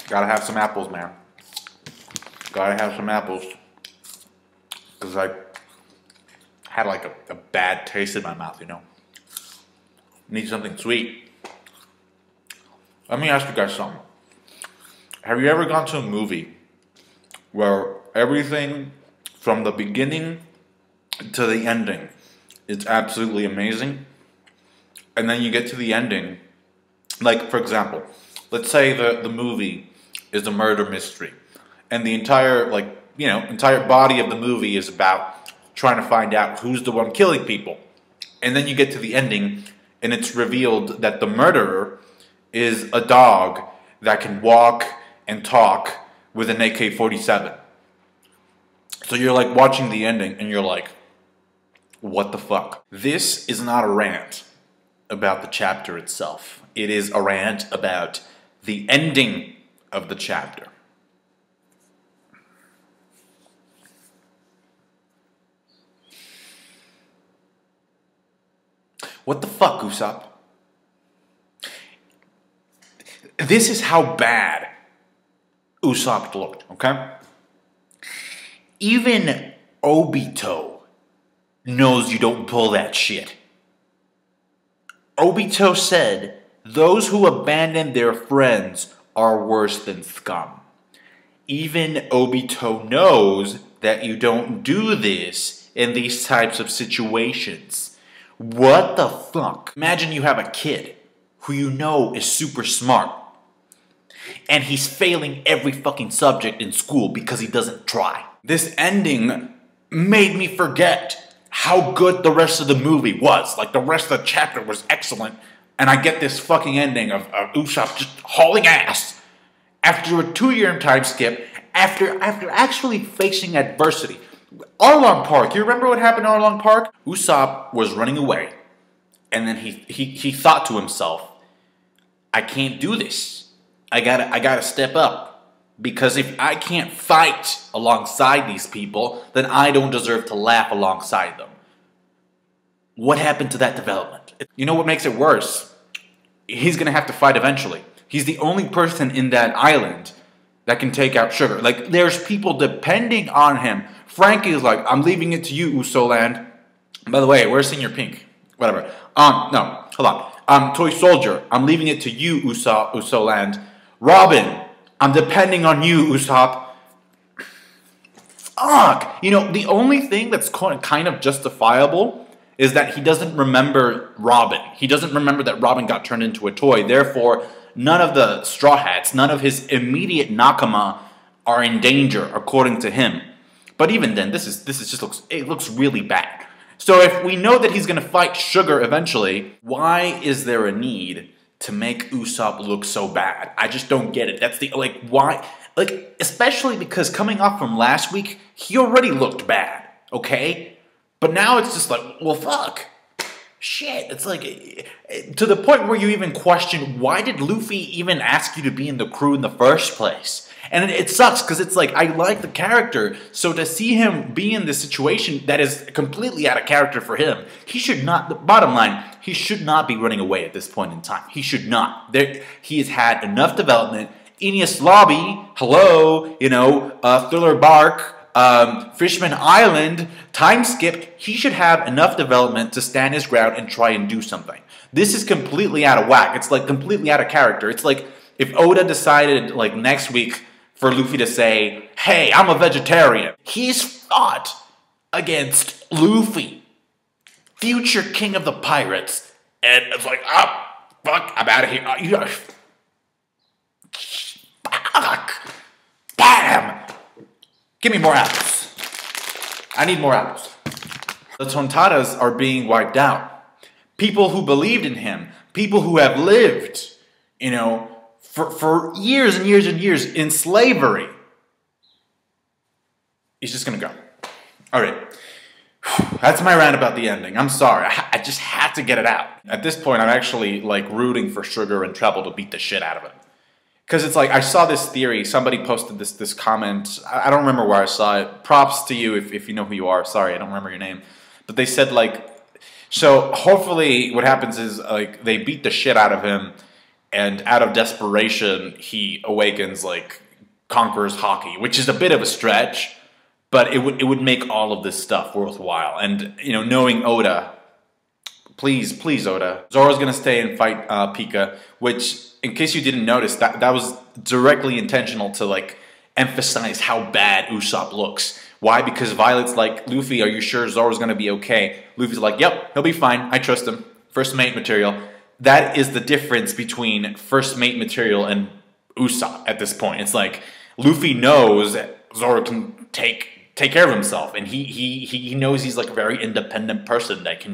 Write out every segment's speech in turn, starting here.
Gotta have some apples, man. Gotta have some apples. Because I had like a bad taste in my mouth, you know. Need something sweet. Let me ask you guys something. Have you ever gone to a movie where everything from the beginning to the ending is absolutely amazing, and then you get to the ending, like for example, let's say the movie is a murder mystery, and the entire entire body of the movie is about trying to find out who's the one killing people, and then you get to the ending, and it's revealed that the murderer is a dog that can walk and talk with an AK-47. So you're like watching the ending and you're like, what the fuck? This is not a rant about the chapter itself. It is a rant about the ending of the chapter. What the fuck, Usopp? This is how bad Usopp looked, okay? Even Obito knows you don't pull that shit. Obito said, those who abandon their friends are worse than scum. Even Obito knows that you don't do this in these types of situations. What the fuck? Imagine you have a kid who you know is super smart, and he's failing every fucking subject in school because he doesn't try. This ending made me forget how good the rest of the movie was. Like, the rest of the chapter was excellent, and I get this fucking ending of Usopp just hauling ass after a 2-year time skip, after actually facing adversity. Arlong Park, you remember what happened to Arlong Park? Usopp was running away, and then he thought to himself, I can't do this. I gotta step up, because if I can't fight alongside these people, then I don't deserve to laugh alongside them. What happened to that development? You know what makes it worse? He's gonna have to fight eventually. He's the only person in that island that can take out Sugar. Like, there's people depending on him. Frankie is like, I'm leaving it to you, Usoland. By the way, where's Senior Pink? Whatever. No, hold on. Toy Soldier, I'm leaving it to you, Usoland. Robin, I'm depending on you, Usopp. Fuck! You know, the only thing that's kind of justifiable is that he doesn't remember Robin. He doesn't remember that Robin got turned into a toy. Therefore, none of the Straw Hats, none of his immediate Nakama are in danger, according to him. But even then, this looks really bad. So if we know that he's going to fight Sugar eventually, why is there a need to make Usopp look so bad? I just don't get it. That's why? Especially because coming off from last week, he already looked bad, okay? But now it's just like, well, fuck. Shit. It's like, to the point where you even question, why did Luffy even ask you to be in the crew in the first place? And it sucks, because it's like, I like the character, so to see him be in this situation that is completely out of character for him, he should not, the bottom line, he should not be running away at this point in time. He should not. He has had enough development. Enies Lobby, hello, Thriller Bark, Fishman Island, time skip, he should have enough development to stand his ground and try and do something. This is completely out of whack. It's like completely out of character. It's like if Oda decided like next week for Luffy to say, hey, I'm a vegetarian. He's fought against Luffy, future king of the pirates, and it's like, oh, fuck, I'm out of here. Fuck. Damn. Give me more apples. I need more apples. The Tontadas are being wiped out. People who believed in him, people who have lived, for years and years and years in slavery. He's just gonna go. All right. That's my rant about the ending. I'm sorry. I just had to get it out. At this point, I'm actually like rooting for Sugar and Treble to beat the shit out of him. Because it's like, I saw this theory. Somebody posted this comment. I don't remember where I saw it. Props to you if you know who you are. Sorry, I don't remember your name. But they said like, so hopefully what happens is like they beat the shit out of him. and out of desperation, he awakens, like, conquers Haki, which is a bit of a stretch, but it would make all of this stuff worthwhile. And, you know, knowing Oda, please Oda, Zoro's gonna stay and fight Pika, which, in case you didn't notice, that was directly intentional to, like, emphasize how bad Usopp looks. Why? Because Violet's like, Luffy, are you sure Zoro's gonna be okay? Luffy's like, yep, he'll be fine, I trust him. First mate material. That is the difference between first mate material and Usopp at this point. It's like, Luffy knows that Zoro can take care of himself, and he knows he's like a very independent person that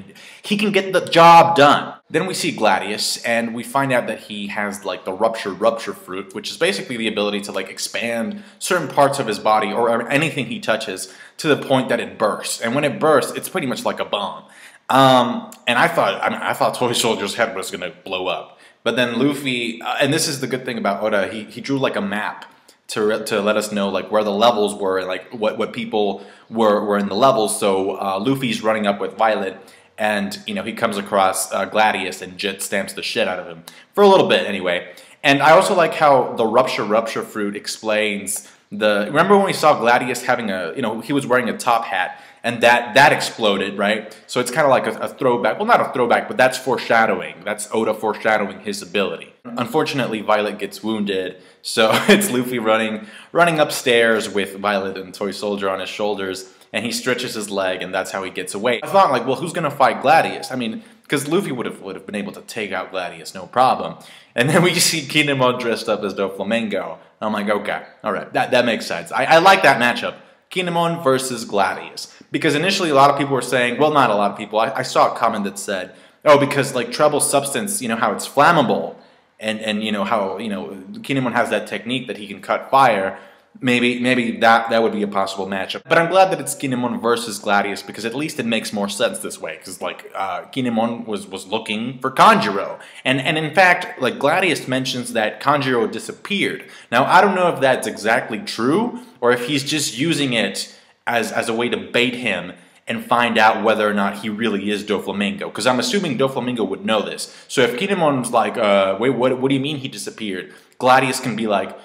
he can get the job done. Then we see Gladius, and we find out that he has like the rupture fruit, which is basically the ability to like expand certain parts of his body or anything he touches to the point that it bursts. And when it bursts, it's pretty much like a bomb. And I thought Toy Soldier's head was gonna blow up, but then Luffy, and this is the good thing about Oda, he drew like a map to let us know like where the levels were and like what people were in the levels. So Luffy's running up with Violet, and you know he comes across Gladius, and Jit stamps the shit out of him for a little bit anyway. And I also like how the rupture fruit explains the. Remember when we saw Gladius having a, you know, he was wearing a top hat, and that exploded, right? So it's kind of like a throwback. Well, not a throwback, but that's foreshadowing. That's Oda foreshadowing his ability. Unfortunately, Violet gets wounded, so it's Luffy running upstairs with Violet and Toy Soldier on his shoulders, and he stretches his leg, and that's how he gets away. I thought, like, well, who's gonna fight Gladius? I mean, because Luffy would have been able to take out Gladius, no problem. And then we see Kinemon dressed up as Doflamingo. I'm like, okay, all right, that makes sense. I like that matchup. Kinemon versus Gladius. Because initially a lot of people were saying, well, not a lot of people, I saw a comment that said, oh, because like Treble's substance, you know, how it's flammable, and you know, how, you know, Kinemon has that technique that he can cut fire, maybe that would be a possible matchup. But I'm glad that it's Kinemon versus Gladius, because at least it makes more sense this way, because like Kinemon was looking for Kanjuro, and in fact, like Gladius mentions that Kanjuro disappeared. Now I don't know if that's exactly true, or if he's just using it as a way to bait him and find out whether or not he really is Doflamingo. Because I'm assuming Doflamingo would know this. So if Kinemon's like, wait, what do you mean he disappeared? Gladius can be like,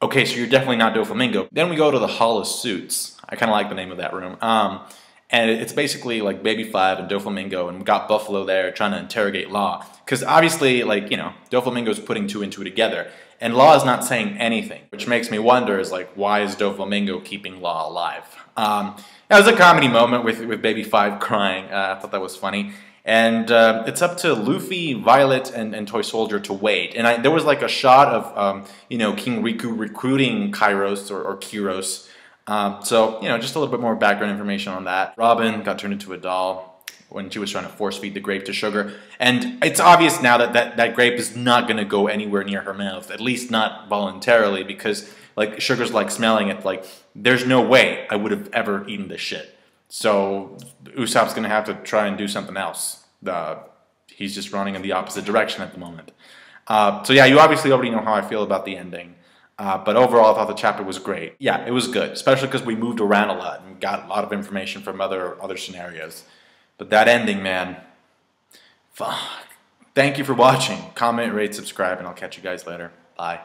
okay, so you're definitely not Doflamingo. Then we go to the Hall of Suits. I kind of like the name of that room. And it's basically like Baby 5 and Doflamingo, and we got Buffalo there trying to interrogate Law. Because obviously, like, you know, Doflamingo's putting two and two together, and Law is not saying anything, which makes me wonder, is like, why is Doflamingo keeping Law alive? That was a comedy moment with Baby 5 crying. I thought that was funny. And it's up to Luffy, Violet, and Toy Soldier to wait. And there was like a shot of, you know, King Riku recruiting Kairos or Kyros. So, you know, just a little bit more background information on that. Robin got turned into a doll when she was trying to force feed the grape to Sugar. And it's obvious now that grape is not going to go anywhere near her mouth, at least not voluntarily, because like Sugar's like smelling it, like there's no way I would have ever eaten this shit. So Usopp's going to have to try and do something else. He's just running in the opposite direction at the moment. So yeah, you obviously already know how I feel about the ending. But overall, I thought the chapter was great. Yeah, it was good, especially because we moved around a lot and got a lot of information from other scenarios. But that ending, man, fuck. Thank you for watching. Comment, rate, subscribe, and I'll catch you guys later. Bye.